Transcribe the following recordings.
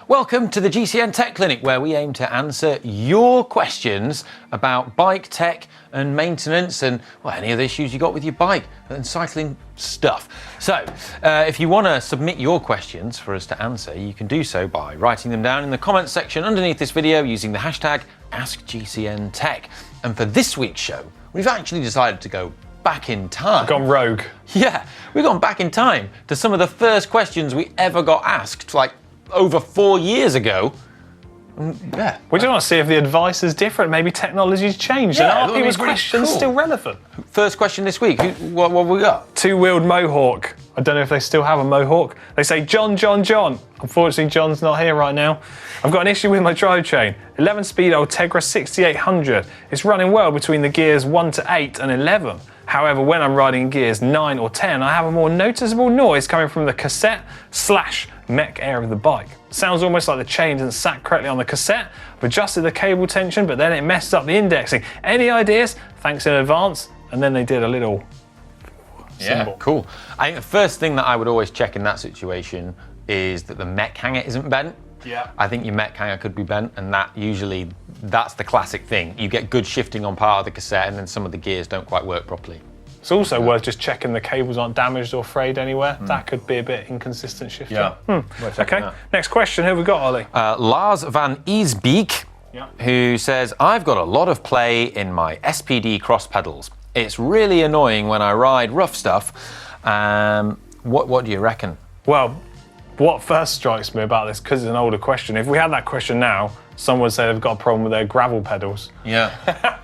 Welcome to the GCN Tech Clinic, where we aim to answer your questions about bike tech and maintenance and any other issues you got with your bike and cycling stuff. So if you want to submit your questions for us to answer, you can do so by writing them down in the comments section underneath this video using the hashtag AskGCNTech. And for this week's show, we've actually decided to go back in time. We've gone rogue. Yeah, we've gone back in time to some of the first questions we ever got asked, like over 4 years ago. Yeah. We just want to see if the advice is different. Maybe technology's changed and are people's questions still relevant? First question this week, what have we got? Two-wheeled Mohawk. I don't know if they still have a Mohawk. They say, John. Unfortunately, John's not here right now. I've got an issue with my drivetrain. 11-speed Ultegra 6800. It's running well between the gears 1 to 8 and 11. However, when I'm riding in gears 9 or 10, I have a more noticeable noise coming from the cassette/mech area of the bike. Sounds almost like the chain isn't sat correctly on the cassette. I've adjusted the cable tension, but then it messed up the indexing. Any ideas? Thanks in advance. And then they did a little symbol. Cool. I think the first thing that I would always check in that situation is that the mech hanger isn't bent. Yeah. I think your mech hanger could be bent, and that's the classic thing. You get good shifting on part of the cassette, and then some of the gears don't quite work properly. It's also worth just checking the cables aren't damaged or frayed anywhere. That could be a bit inconsistent shifting. Yeah. Okay, next question. Who have we got, Ollie? Lars van Isbeek, who says, I've got a lot of play in my SPD Cross Pedals. It's really annoying when I ride rough stuff. What do you reckon? Well, what first strikes me about this, because it's an older question, if we had that question now, someone would say they've got a problem with their gravel pedals. Yeah.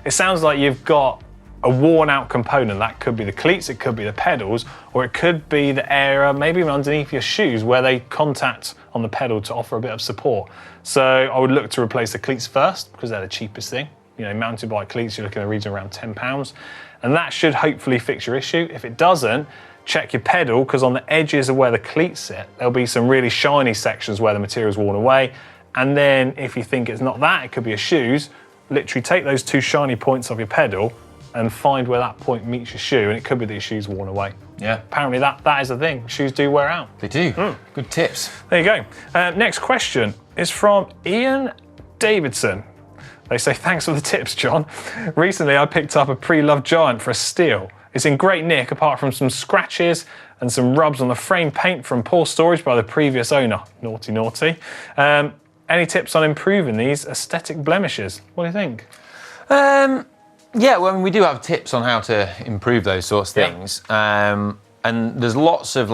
It sounds like you've got a worn out component. That could be the cleats, it could be the pedals, or it could be the area, maybe even underneath your shoes, where they contact on the pedal to offer a bit of support. So I would look to replace the cleats first, because they're the cheapest thing. You know, mountain bike cleats, you're looking at a region around £10. And that should hopefully fix your issue. If it doesn't, check your pedal, because on the edges of where the cleats sit, there'll be some really shiny sections where the material's worn away. And then if you think it's not that, it could be your shoes, literally take those two shiny points of your pedal and find where that point meets your shoe, and it could be that your shoe's worn away. Yeah. Apparently that is the thing. Shoes do wear out. They do. Good tips. There you go. Next question is from Ian Davidson. They say, thanks for the tips, John. Recently, I picked up a pre-loved Giant for a steal. It's in great nick, apart from some scratches and some rubs on the frame paint from poor storage by the previous owner. Naughty, naughty. Any tips on improving these aesthetic blemishes? What do you think? Yeah, well, we do have tips on how to improve those sorts of things. And there's lots of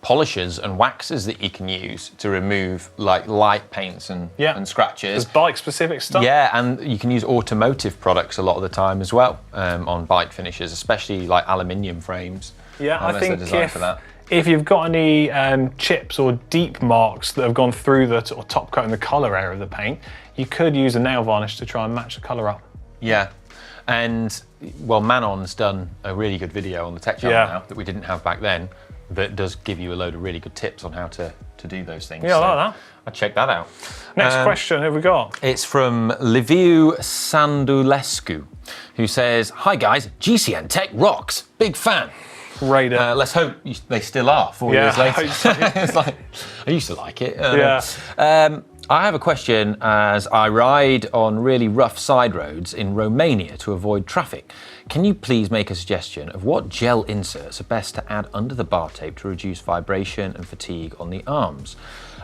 polishers and waxes that you can use to remove light paints and scratches. There's bike specific stuff. Yeah, and you can use automotive products a lot of the time as well on bike finishes, especially like aluminium frames. Yeah, I think if you've got any chips or deep marks that have gone through the top coat and the colour area of the paint, you could use a nail varnish to try and match the colour up. Yeah. And well, Manon's done a really good video on the tech channel now that we didn't have back then, that does give you a load of really good tips on how to do those things. Yeah, I like that. I'll check that out. Next question, who have we got? It's from Liviu Sandulescu, who says, hi guys, GCN Tech rocks, big fan. Great. Let's hope they still are 4 years later. I hope so. It's I used to like it. I have a question as I ride on really rough side roads in Romania to avoid traffic. Can you please make a suggestion of what gel inserts are best to add under the bar tape to reduce vibration and fatigue on the arms?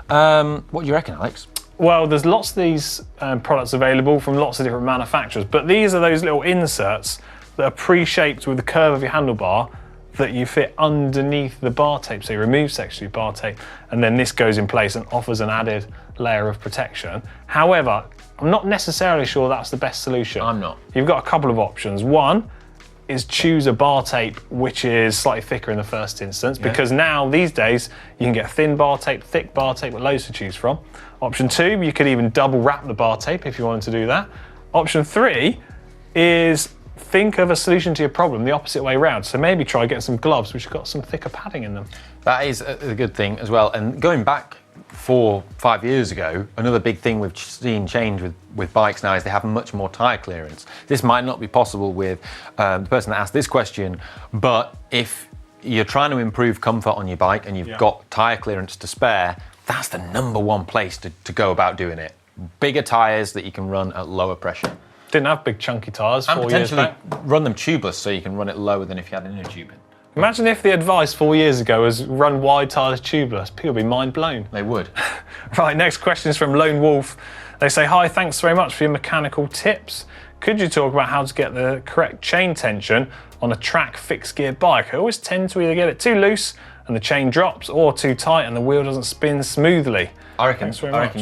What do you reckon, Alex? Well, there's lots of these products available from lots of different manufacturers, but these are those little inserts that are pre-shaped with the curve of your handlebar that you fit underneath the bar tape. So you remove section of your bar tape, and then this goes in place and offers an added layer of protection. However, I'm not necessarily sure that's the best solution. I'm not. You've got a couple of options. One is choose a bar tape which is slightly thicker in the first instance, because now these days you can get thin bar tape, thick bar tape, with loads to choose from. Option 2, you could even double wrap the bar tape if you wanted to do that. Option 3 is think of a solution to your problem the opposite way around. So maybe try getting some gloves which have got some thicker padding in them. That is a good thing as well. And going back 4-5 years ago, another big thing we've seen change with bikes now is they have much more tyre clearance. This might not be possible with the person that asked this question, but if you're trying to improve comfort on your bike and you've got tyre clearance to spare, that's the #1 place to go about doing it. Bigger tyres that you can run at lower pressure. Didn't have big chunky tyres 4 years back. Run them tubeless so you can run it lower than if you had inner tubing. Imagine if the advice 4 years ago was run wide tyres tubeless. People would be mind blown. They would. Right, next question is from Lone Wolf. They say, hi, thanks very much for your mechanical tips. Could you talk about how to get the correct chain tension on a track fixed gear bike? I always tend to either get it too loose and the chain drops, or too tight and the wheel doesn't spin smoothly. I reckon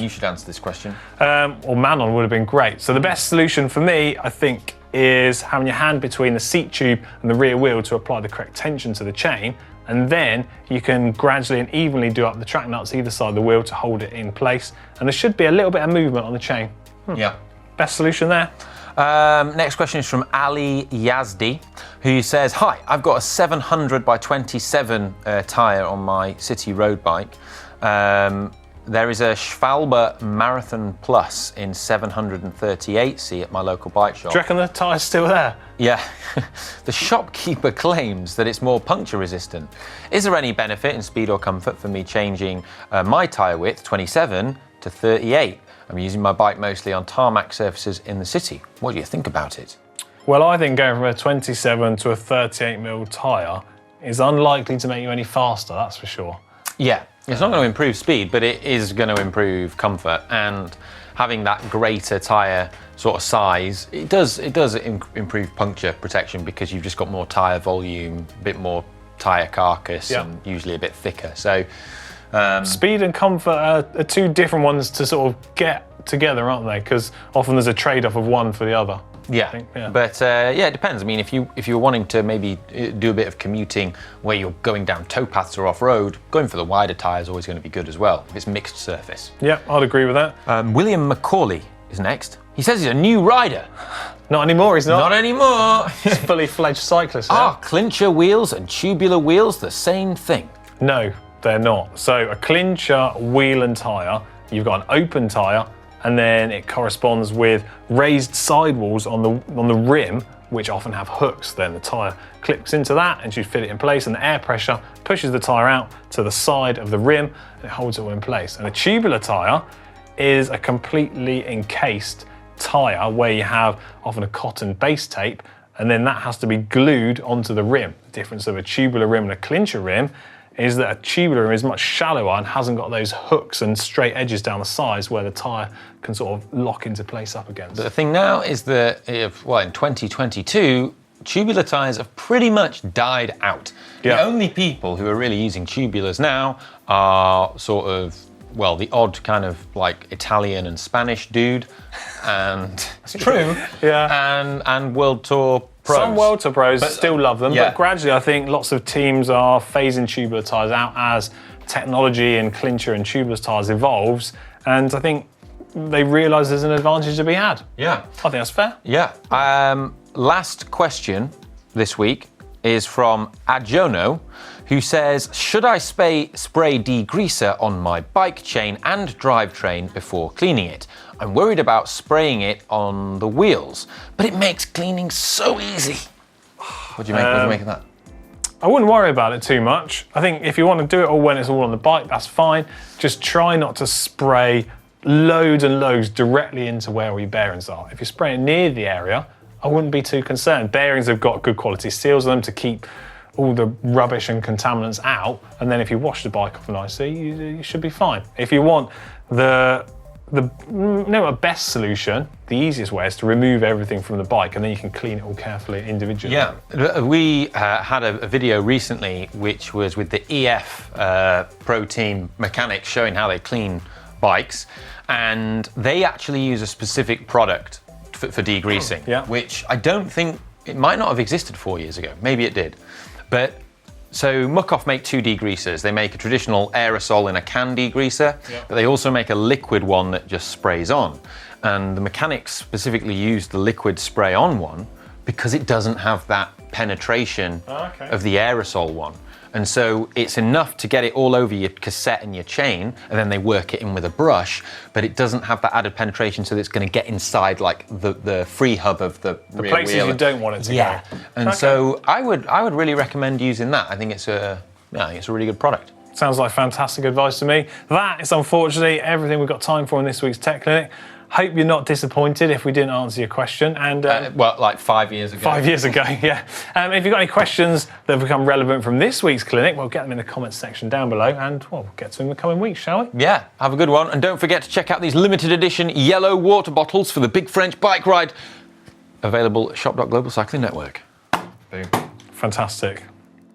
you should answer this question. Or Manon would have been great. So the best solution for me, I think, is having your hand between the seat tube and the rear wheel to apply the correct tension to the chain, and then you can gradually and evenly do up the track nuts either side of the wheel to hold it in place, and there should be a little bit of movement on the chain. Yeah. Best solution there. Next question is from Ali Yazdi, who says, hi, I've got a 700 by 27 tyre on my city road bike. There is a Schwalbe Marathon Plus in 738C at my local bike shop. Do you reckon the tyre's still there? Yeah. The shopkeeper claims that it's more puncture resistant. Is there any benefit in speed or comfort for me changing my tyre width, 27, to 38? I'm using my bike mostly on tarmac surfaces in the city. What do you think about it? Well, I think going from a 27 to a 38mm tyre is unlikely to make you any faster, that's for sure. Yeah. It's not going to improve speed, but it is going to improve comfort, and having that greater tyre sort of size, it does improve puncture protection because you've just got more tyre volume, a bit more tyre carcass, and usually a bit thicker. So speed and comfort are two different ones to sort of get together, aren't they? Because often there's a trade-off of one for the other. Yeah, but it depends. I mean, if you're wanting to maybe do a bit of commuting where you're going down towpaths or off-road, going for the wider tyre is always going to be good as well, if it's mixed surface. Yeah, I'd agree with that. William Macaulay is next. He says he's a new rider. Not anymore, he's not. Not anymore. He's a fully fledged cyclist now. Are clincher wheels and tubular wheels the same thing? No, they're not. So a clincher wheel and tyre, you've got an open tyre, and then it corresponds with raised sidewalls on the rim, which often have hooks. Then the tyre clips into that and you fit it in place, and the air pressure pushes the tyre out to the side of the rim and it holds it all in place. And a tubular tyre is a completely encased tyre where you have often a cotton base tape, and then that has to be glued onto the rim. The difference of a tubular rim and a clincher rim is that a tubular rim is much shallower and hasn't got those hooks and straight edges down the sides where the tyre can sort of lock into place up against. The thing now is that, in 2022, tubular tyres have pretty much died out. Yeah. The only people who are really using tubulars now are sort of, well, the odd kind of like Italian and Spanish dude, and it's true. Yeah. And World Tour pros. Some World Tour pros still love them, yeah. but gradually I think lots of teams are phasing tubular tyres out as technology in clincher and tubeless tyres evolves, and I think they realise there's an advantage to be had. Yeah. I think that's fair. Yeah. Last question this week is from Ajono, who says, should I spray degreaser on my bike chain and drivetrain before cleaning it? I'm worried about spraying it on the wheels, but it makes cleaning so easy. What do you make of that? I wouldn't worry about it too much. I think if you want to do it all when it's all on the bike, that's fine. Just try not to spray loads and loads directly into where all your bearings are. If you're spraying near the area, I wouldn't be too concerned. Bearings have got good quality seals on them to keep all the rubbish and contaminants out, and then if you wash the bike off nicely, you should be fine. If you want the best solution, the easiest way is to remove everything from the bike, and then you can clean it all carefully individually. Yeah, we had a video recently which was with the EF Pro Team mechanics showing how they clean bikes, and they actually use a specific product for degreasing, which I don't think, it might not have existed 4 years ago, maybe it did. But so Muc-Off make two degreasers. They make a traditional aerosol in a can degreaser, but they also make a liquid one that just sprays on. And the mechanics specifically use the liquid spray on one because it doesn't have that penetration of the aerosol one. And so it's enough to get it all over your cassette and your chain, and then they work it in with a brush, but it doesn't have that added penetration, so that it's going to get inside like the free hub of the rear places wheel. you don't want it to go. And so I would really recommend using that. I think it's a really good product. Sounds like fantastic advice to me. That is unfortunately everything we've got time for in this week's Tech Clinic. Hope you're not disappointed if we didn't answer your question. And well, like 5 years ago. 5 years ago, yeah. If you've got any questions that have become relevant from this week's clinic, we'll get them in the comments section down below, and well, we'll get to them in the coming weeks, shall we? Yeah, have a good one. And don't forget to check out these limited edition yellow water bottles for the big French bike ride. Available at shop.globalcyclingnetwork. Boom. Fantastic.